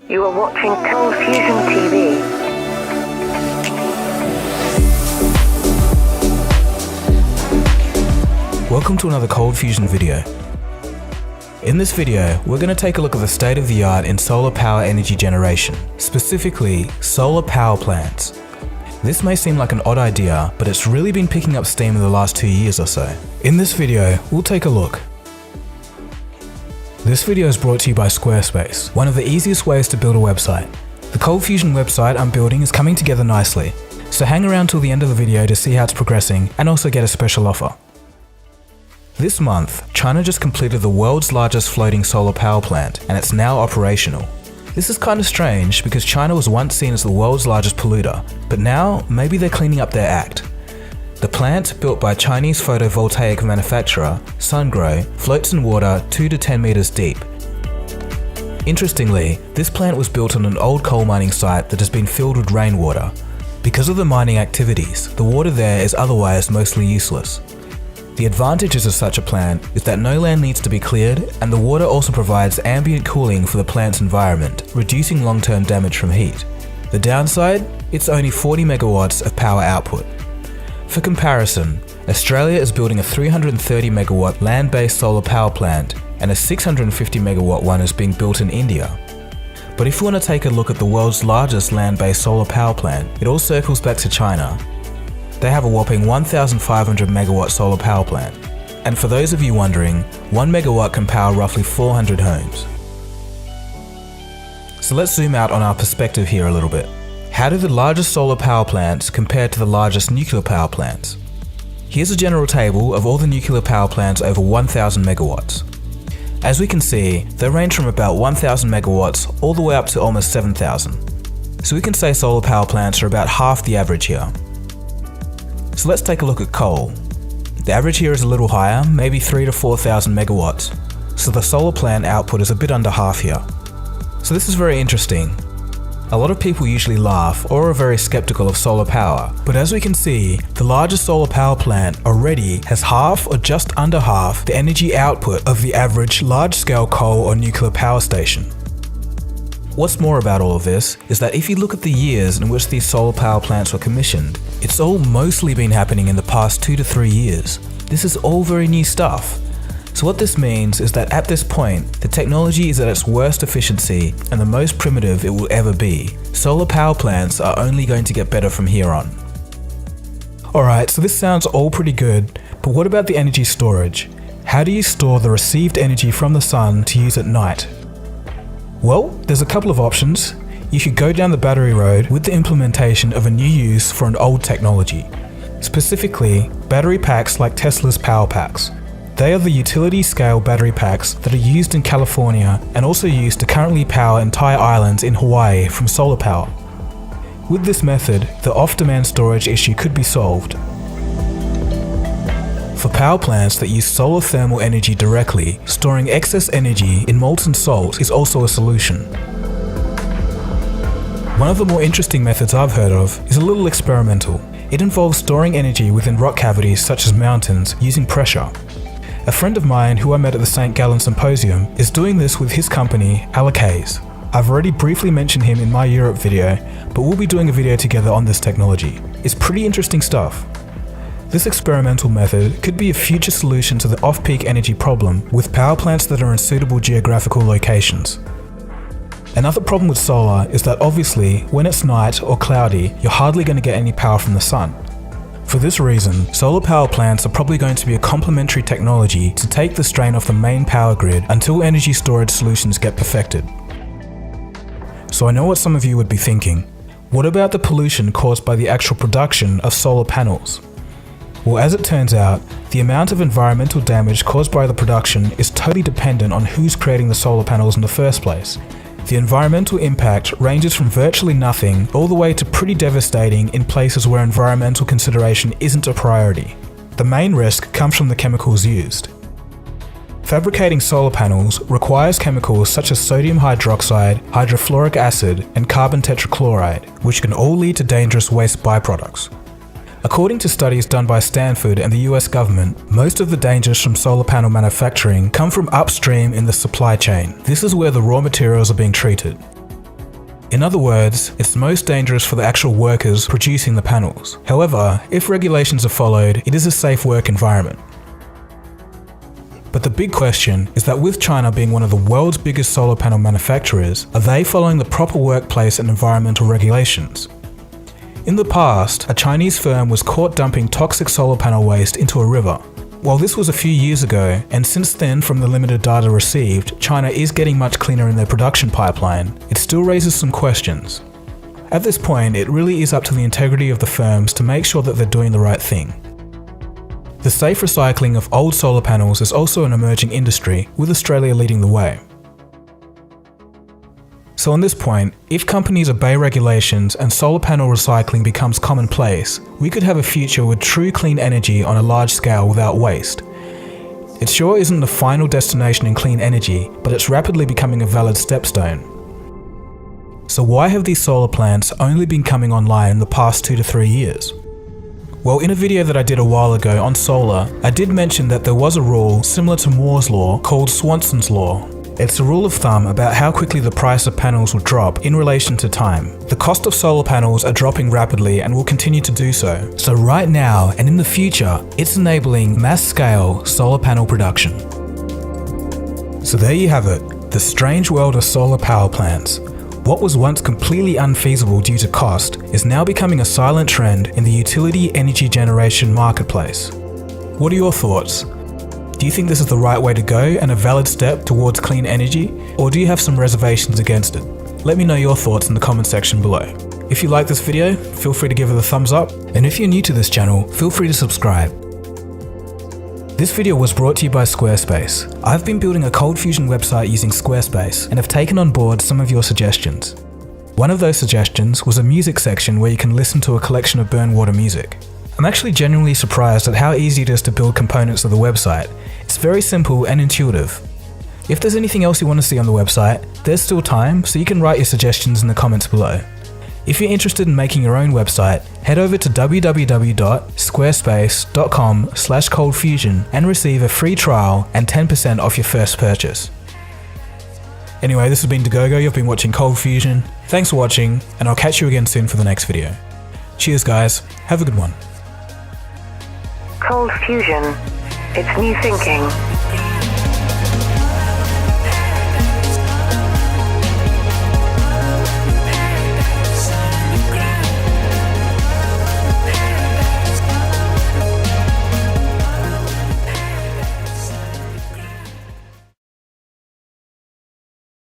You are watching Cold Fusion TV. Welcome to another Cold Fusion video. In this video, we're going to take a look at the state of the art in solar power energy generation, specifically solar power plants. This may seem like an odd idea, but it's really been picking up steam in the last 2 years or so. In this video, we'll take a look. This video is brought to you by Squarespace, one of the easiest ways to build a website. The Cold Fusion website I'm building is coming together nicely, so hang around till the end of the video to see how it's progressing and also get a special offer. This month, China just completed the world's largest floating solar power plant, and it's now operational. This is kind of strange because China was once seen as the world's largest polluter, but now maybe they're cleaning up their act. The plant, built by Chinese photovoltaic manufacturer Sungrow, floats in water 2 to 10 meters deep. Interestingly, this plant was built on an old coal mining site that has been filled with rainwater. Because of the mining activities, the water there is otherwise mostly useless. The advantages of such a plant is that no land needs to be cleared, and the water also provides ambient cooling for the plant's environment, reducing long-term damage from heat. The downside? It's only 40 megawatts of power output. For comparison, Australia is building a 330 megawatt land-based solar power plant, and a 650 megawatt one is being built in India. But if you want to take a look at the world's largest land-based solar power plant, it all circles back to China. They have a whopping 1,500 megawatt solar power plant. And for those of you wondering, 1 megawatt can power roughly 400 homes. So let's zoom out on our perspective here a little bit. How do the largest solar power plants compare to the largest nuclear power plants? Here's a general table of all the nuclear power plants over 1,000 megawatts. As we can see, they range from about 1,000 megawatts all the way up to almost 7,000. So we can say solar power plants are about half the average here. So let's take a look at coal. The average here is a little higher, maybe 3,000 to 4,000 megawatts. So the solar plant output is a bit under half here. So this is very interesting. A lot of people usually laugh or are very skeptical of solar power, but as we can see, the largest solar power plant already has half or just under half the energy output of the average large-scale coal or nuclear power station. What's more about all of this is that if you look at the years in which these solar power plants were commissioned, it's all mostly been happening in the past 2 to 3 years. This is all very new stuff. So what this means is that at this point, the technology is at its worst efficiency and the most primitive it will ever be. Solar power plants are only going to get better from here on. Alright, so this sounds all pretty good, but what about the energy storage? How do you store the received energy from the sun to use at night? Well, there's a couple of options. You could go down the battery road with the implementation of a new use for an old technology. Specifically, battery packs like Tesla's power packs. They are the utility-scale battery packs that are used in California and also used to currently power entire islands in Hawaii from solar power. With this method, the off-demand storage issue could be solved. For power plants that use solar thermal energy directly, storing excess energy in molten salt is also a solution. One of the more interesting methods I've heard of is a little experimental. It involves storing energy within rock cavities such as mountains using pressure. A friend of mine who I met at the St. Gallen Symposium is doing this with his company, Allocaze. I've already briefly mentioned him in my Europe video, but we'll be doing a video together on this technology. It's pretty interesting stuff. This experimental method could be a future solution to the off-peak energy problem with power plants that are in suitable geographical locations. Another problem with solar is that obviously, when it's night or cloudy, you're hardly going to get any power from the sun. For this reason, solar power plants are probably going to be a complementary technology to take the strain off the main power grid until energy storage solutions get perfected. So I know what some of you would be thinking. What about the pollution caused by the actual production of solar panels? Well, as it turns out, the amount of environmental damage caused by the production is totally dependent on who's creating the solar panels in the first place. The environmental impact ranges from virtually nothing all the way to pretty devastating in places where environmental consideration isn't a priority. The main risk comes from the chemicals used. Fabricating solar panels requires chemicals such as sodium hydroxide, hydrofluoric acid, and carbon tetrachloride, which can all lead to dangerous waste byproducts. According to studies done by Stanford and the US government, most of the dangers from solar panel manufacturing come from upstream in the supply chain. This is where the raw materials are being treated. In other words, it's most dangerous for the actual workers producing the panels. However, if regulations are followed, it is a safe work environment. But the big question is that with China being one of the world's biggest solar panel manufacturers, are they following the proper workplace and environmental regulations? In the past, a Chinese firm was caught dumping toxic solar panel waste into a river. While this was a few years ago, and since then from the limited data received, China is getting much cleaner in their production pipeline, it still raises some questions. At this point, it really is up to the integrity of the firms to make sure that they're doing the right thing. The safe recycling of old solar panels is also an emerging industry, with Australia leading the way. So on this point, if companies obey regulations and solar panel recycling becomes commonplace, we could have a future with true clean energy on a large scale without waste. It sure isn't the final destination in clean energy, but it's rapidly becoming a valid stepstone. So why have these solar plants only been coming online in the past 2 to 3 years? Well, in a video that I did a while ago on solar, I did mention that there was a rule similar to Moore's law called Swanson's law. It's a rule of thumb about how quickly the price of panels will drop in relation to time. The cost of solar panels are dropping rapidly and will continue to do so. So right now and in the future, it's enabling mass-scale solar panel production. So there you have it, the strange world of solar power plants. What was once completely unfeasible due to cost is now becoming a silent trend in the utility energy generation marketplace. What are your thoughts? Do you think this is the right way to go and a valid step towards clean energy, or do you have some reservations against it? Let me know your thoughts in the comment section below. If you like this video, feel free to give it a thumbs up, and if you're new to this channel, feel free to subscribe. This video was brought to you by Squarespace. I've been building a Cold Fusion website using Squarespace and have taken on board some of your suggestions. One of those suggestions was a music section where you can listen to a collection of Burn Water music. I'm actually genuinely surprised at how easy it is to build components of the website. It's very simple and intuitive. If there's anything else you want to see on the website, there's still time, so you can write your suggestions in the comments below. If you're interested in making your own website, head over to www.squarespace.com/coldfusion and receive a free trial and 10% off your first purchase. Anyway, this has been Dagogo, you've been watching Cold Fusion. Thanks for watching, and I'll catch you again soon for the next video. Cheers guys, have a good one. Cold Fusion. It's new thinking.